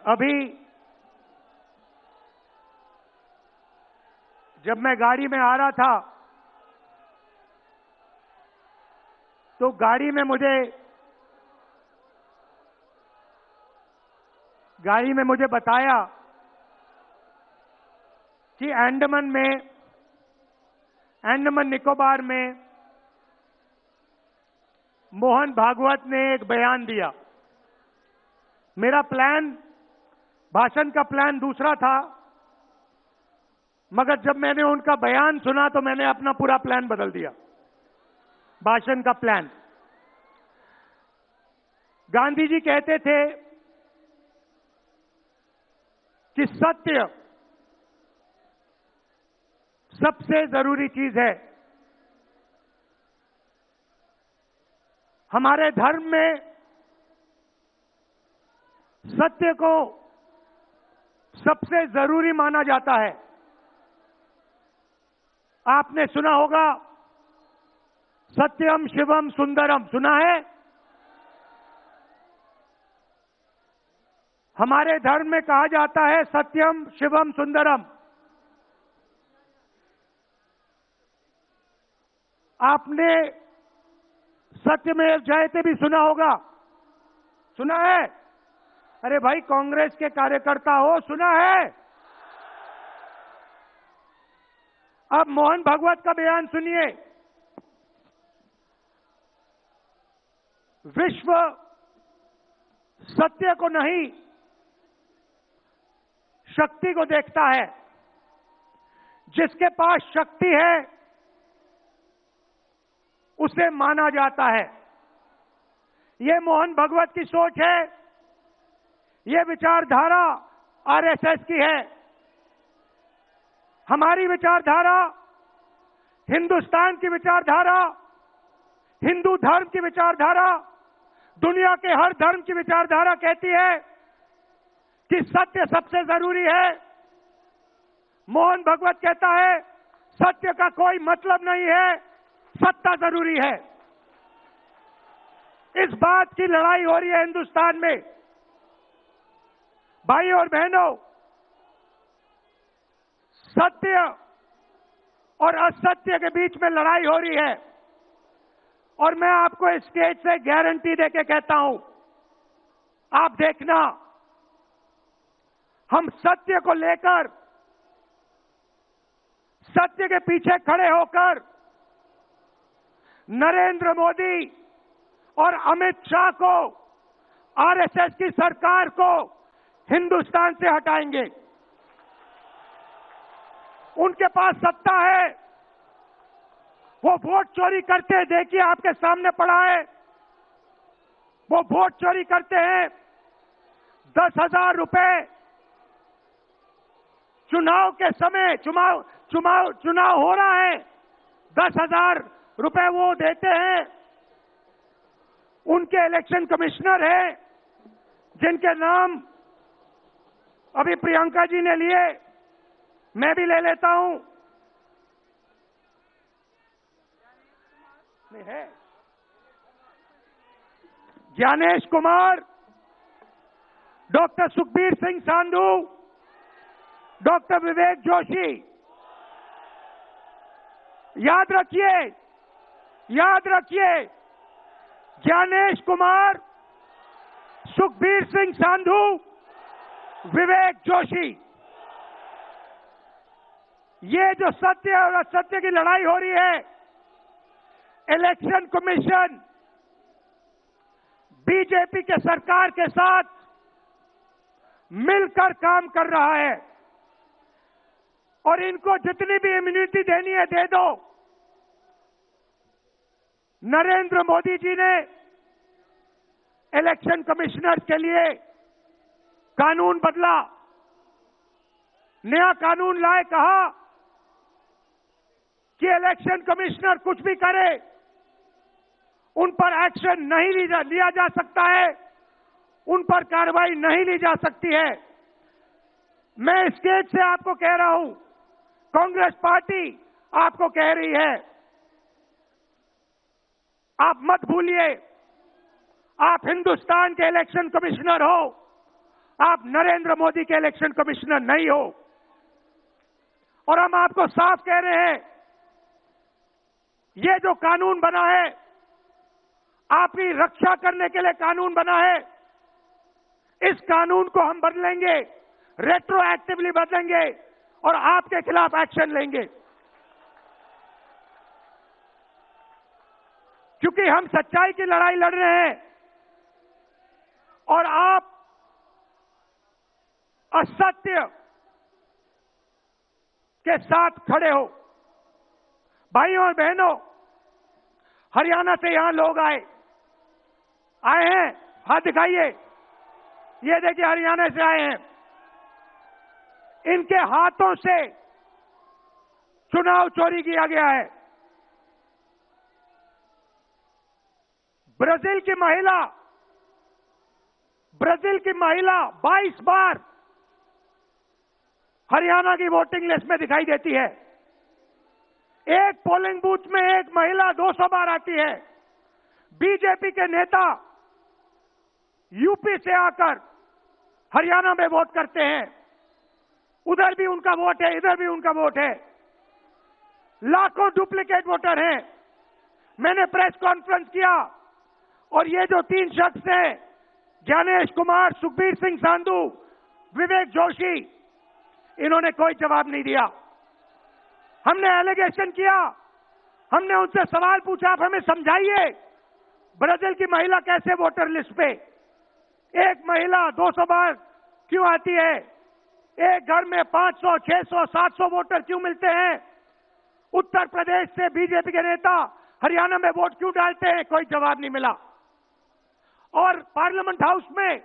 अभी जब मैं गाड़ी में आ रहा था तो गाड़ी में मुझे बताया कि अंडमान निकोबार में मोहन भागवत ने एक बयान दिया। मेरा भाषण का प्लान दूसरा था, मगर जब मैंने उनका बयान सुना तो मैंने अपना पूरा प्लान बदल दिया, भाषण का प्लान। गांधी जी कहते थे कि सत्य सबसे जरूरी चीज है। हमारे धर्म में सत्य को सबसे जरूरी माना जाता है। आपने सुना होगा सत्यम शिवम सुंदरम, सुना है? हमारे धर्म में कहा जाता है सत्यम शिवम सुंदरम। आपने सत्यमेव जयते भी सुना होगा, सुना है? अरे भाई, कांग्रेस के कार्यकर्ता हो, सुना है? अब मोहन भागवत का बयान सुनिए। विश्व सत्य को नहीं, शक्ति को देखता है। जिसके पास शक्ति है उसे माना जाता है। यह मोहन भागवत की सोच है, यह विचारधारा आरएसएस की है। हमारी विचारधारा, हिंदुस्तान की विचारधारा, हिंदू धर्म की विचारधारा, दुनिया के हर धर्म की विचारधारा कहती है कि सत्य सबसे जरूरी है। मोहन भागवत कहता है सत्य का कोई मतलब नहीं है, सत्ता जरूरी है। इस बात की लड़ाई हो रही है हिंदुस्तान में। भाई और बहनों, सत्य और असत्य के बीच में लड़ाई हो रही है। और मैं आपको इस स्टेज से गारंटी देके कहता हूं, आप देखना, हम सत्य को लेकर, सत्य के पीछे खड़े होकर नरेंद्र मोदी और अमित शाह को, आरएसएस की सरकार को हिंदुस्तान से हटाएंगे। उनके पास सत्ता है, वो वोट चोरी करते हैं, देखिए आपके सामने पड़ा है। वो वोट चोरी करते हैं। 10,000 रुपए चुनाव के समय, चुनाव हो रहा है, 10,000 रुपए वो देते हैं। उनके इलेक्शन कमिश्नर हैं, जिनके नाम अभी प्रियंका जी ने लिए, मैं भी ले लेता हूं। है ज्ञानेश कुमार, डॉक्टर सुखबीर सिंह सांधू, डॉक्टर विवेक जोशी। याद रखिए, ज्ञानेश कुमार, सुखबीर सिंह सांधू, विवेक जोशी। ये जो सत्य और असत्य की लड़ाई हो रही है, इलेक्शन कमीशन बीजेपी के सरकार के साथ मिलकर काम कर रहा है। और इनको जितनी भी इम्यूनिटी देनी है दे दो। नरेंद्र मोदी जी ने इलेक्शन कमिश्नर के लिए कानून बदला, नया कानून लाए, कहा कि इलेक्शन कमिश्नर कुछ भी करे, उन पर एक्शन नहीं लिया जा सकता है, उन पर कार्रवाई नहीं ली जा सकती है। मैं स्टेज से आपको कह रहा हूं, कांग्रेस पार्टी आपको कह रही है, आप मत भूलिए, आप हिंदुस्तान के इलेक्शन कमिश्नर हो, आप नरेंद्र मोदी के इलेक्शन कमिश्नर नहीं हो। और हम आपको साफ कह रहे हैं, ये जो कानून बना है, आपकी रक्षा करने के लिए कानून बना है। इस कानून को हम बदलेंगे, रेट्रोएक्टिवली बदलेंगे और आपके खिलाफ एक्शन लेंगे, क्योंकि हम सच्चाई की लड़ाई लड़ रहे हैं और आप असत्य के साथ खड़े हो। भाइयों और बहनों, हरियाणा से यहां लोग आए हैं, हाथ दिखाइए। ये देखिए, हरियाणा से आए हैं। इनके हाथों से चुनाव चोरी किया गया है। ब्राजील की महिला 22 बार हरियाणा की वोटिंग लिस्ट में दिखाई देती है। एक पोलिंग बूथ में एक महिला 200 बार आती है। बीजेपी के नेता यूपी से आकर हरियाणा में वोट करते हैं। उधर भी उनका वोट है, इधर भी उनका वोट है। लाखों डुप्लीकेट वोटर हैं। मैंने प्रेस कॉन्फ्रेंस किया और ये जो 3 शख्स हैं, ज्ञानेश कुमार, सुखबीर सिंह सांधू, विवेक जोशी, इन्होंने कोई जवाब नहीं दिया। हमने एलिगेशन किया, हमने उनसे सवाल पूछा, आप हमें समझाइए ब्राजील की महिला कैसे वोटर लिस्ट पे, एक महिला 200 बार क्यों आती है, एक घर में 500, 600, 700 वोटर क्यों मिलते हैं, उत्तर प्रदेश से बीजेपी के नेता हरियाणा में वोट क्यों डालते हैं, कोई जवाब नहीं मिला। और पार्लियामेंट हाउस में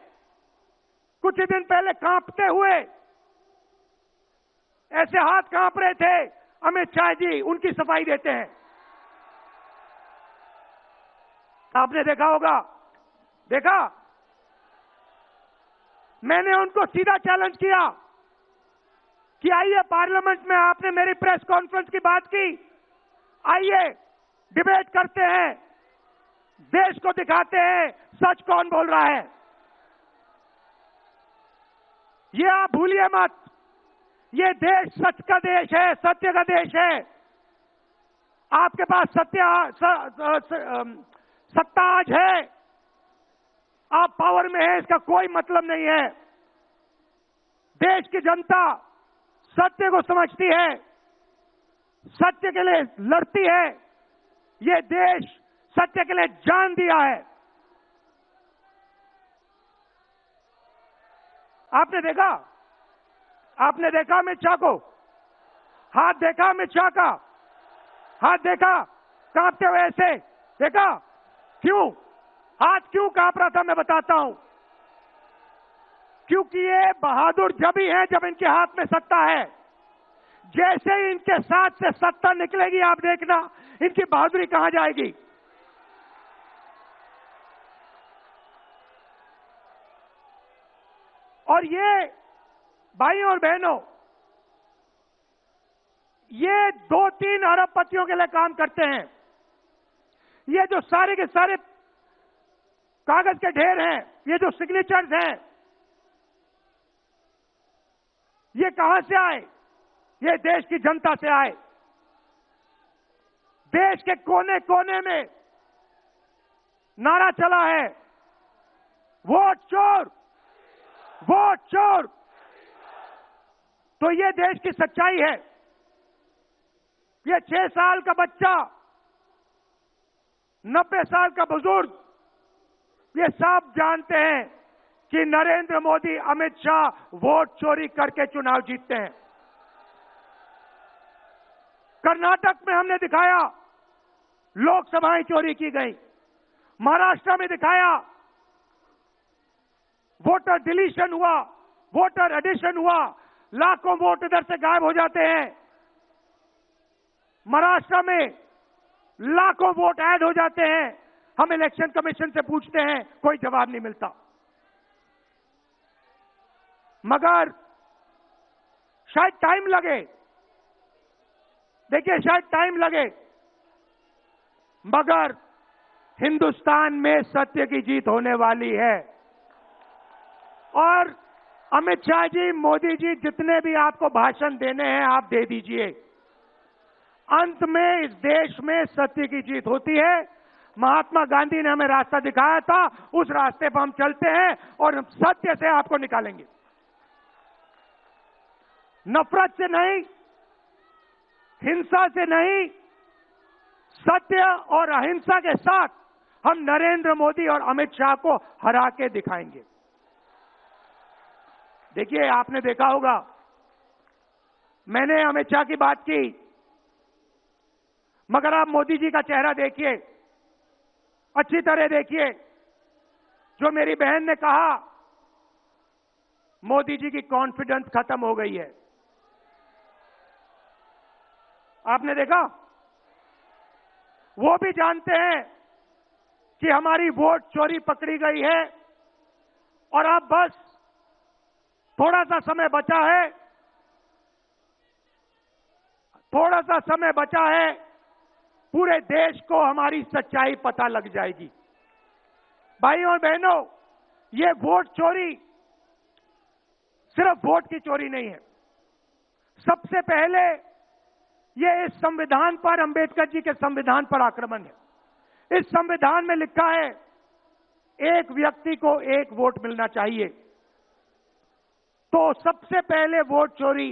कुछ दिन पहले कांपते हुए, ऐसे हाथ कांप रहे थे, अमित शाह जी उनकी सफाई देते हैं। आपने देखा होगा, देखा? मैंने उनको सीधा चैलेंज किया कि आइए पार्लियामेंट में, आपने मेरी प्रेस कॉन्फ्रेंस की बात की, आइए डिबेट करते हैं, देश को दिखाते हैं सच कौन बोल रहा है। ये आप भूलिए मत, ये देश सच का देश है, सत्य का देश है। आपके पास सत्ता आज है, आप पावर में है, इसका कोई मतलब नहीं है। देश की जनता सत्य को समझती है, सत्य के लिए लड़ती है। ये देश सत्य के लिए जान दिया है। आपने देखा अमित शाह को, हाथ देखा अमित शाह का, हाथ देखा कांपते हुए ऐसे देखा। क्यों हाथ क्यों कांप रहा था, मैं बताता हूं। क्योंकि ये बहादुर जब ही हैं जब इनके हाथ में सत्ता है। जैसे ही इनके साथ से सत्ता निकलेगी, आप देखना इनकी बहादुरी कहां जाएगी। और ये भाइयों और बहनों, ये 2-3 अरबपतियों के लिए काम करते हैं। ये जो सारे के सारे कागज के ढेर हैं, ये जो सिग्नेचर्स हैं, ये कहां से आए? ये देश की जनता से आए। देश के कोने कोने में नारा चला है, वोट चोर, वोट चोर। तो ये देश की सच्चाई है। ये 6 साल का बच्चा, 90 साल का बुजुर्ग, ये सब जानते हैं कि नरेंद्र मोदी, अमित शाह वोट चोरी करके चुनाव जीतते हैं। कर्नाटक में हमने दिखाया लोकसभाएं चोरी की गई, महाराष्ट्र में दिखाया वोटर डिलीशन हुआ, वोटर एडिशन हुआ, लाखों वोट इधर से गायब हो जाते हैं। महाराष्ट्र में लाखों वोट ऐड हो जाते हैं। हम इलेक्शन कमीशन से पूछते हैं, कोई जवाब नहीं मिलता। मगर शायद टाइम लगे, देखिए शायद टाइम लगे, मगर हिंदुस्तान में सत्य की जीत होने वाली है। और अमित शाह जी, मोदी जी, जितने भी आपको भाषण देने हैं आप दे दीजिए। अंत में इस देश में सत्य की जीत होती है। महात्मा गांधी ने हमें रास्ता दिखाया था, उस रास्ते पर हम चलते हैं और सत्य से आपको निकालेंगे। नफरत से नहीं, हिंसा से नहीं, सत्य और अहिंसा के साथ हम नरेंद्र मोदी और अमित शाह को हरा के दिखाएंगे। देखिए, आपने देखा होगा, मैंने अमित शाह की बात की, मगर आप मोदी जी का चेहरा देखिए, अच्छी तरह देखिए। जो मेरी बहन ने कहा, मोदी जी की कॉन्फिडेंस खत्म हो गई है। आपने देखा? वो भी जानते हैं कि हमारी वोट चोरी पकड़ी गई है और अब बस थोड़ा सा समय बचा है, थोड़ा सा समय बचा है, पूरे देश को हमारी सच्चाई पता लग जाएगी। भाइयों और बहनों, ये वोट चोरी सिर्फ वोट की चोरी नहीं है। सबसे पहले ये इस संविधान पर, अंबेडकर जी के संविधान पर आक्रमण है। इस संविधान में लिखा है एक व्यक्ति को एक वोट मिलना चाहिए। तो सबसे पहले वोट चोरी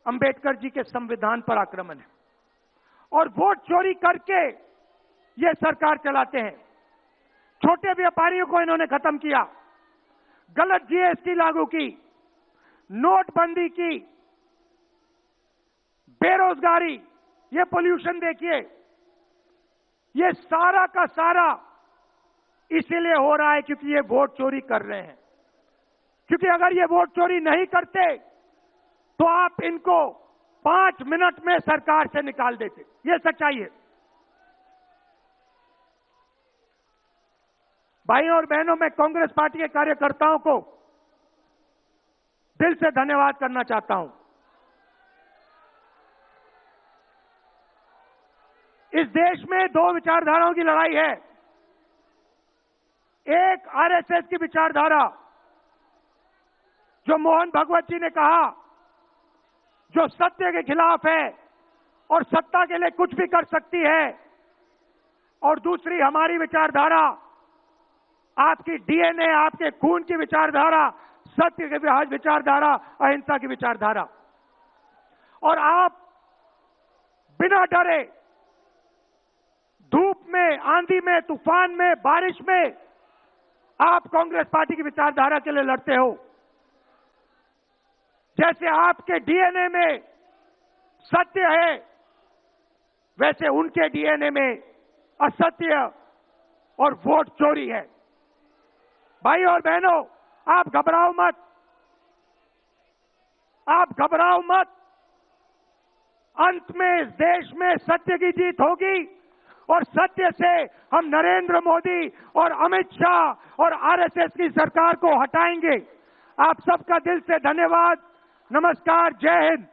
अंबेडकर जी के संविधान पर आक्रमण है और वोट चोरी करके ये सरकार चलाते हैं। छोटे व्यापारियों को इन्होंने खत्म किया, गलत जीएसटी लागू की, नोटबंदी की, बेरोजगारी, ये पोल्यूशन देखिए, ये सारा का सारा इसीलिए हो रहा है क्योंकि ये वोट चोरी कर रहे हैं। क्योंकि अगर ये वोट चोरी नहीं करते तो आप इनको 5 मिनट में सरकार से निकाल देते। ये सच्चाई है। भाइयों और बहनों, मैं कांग्रेस पार्टी के कार्यकर्ताओं को दिल से धन्यवाद करना चाहता हूं। इस देश में 2 विचारधाराओं की लड़ाई है। एक आरएसएस की विचारधारा, जो मोहन भगवत जी ने कहा, जो सत्य के खिलाफ है और सत्ता के लिए कुछ भी कर सकती है, और दूसरी हमारी विचारधारा, आपकी डीएनए, आपके खून की विचारधारा, सत्य की विचारधारा, अहिंसा की विचारधारा। और आप बिना डरे, धूप में, आंधी में, तूफान में, बारिश में, आप कांग्रेस पार्टी की विचारधारा के लिए लड़ते हो। जैसे आपके डीएनए में सत्य है, वैसे उनके डीएनए में असत्य और वोट चोरी है। भाई और बहनों, आप घबराओ मत, आप घबराओ मत। अंत में इस देश में सत्य की जीत होगी और सत्य से हम नरेंद्र मोदी और अमित शाह और आरएसएस की सरकार को हटाएंगे। आप सबका दिल से धन्यवाद। नमस्कार, जय हिंद।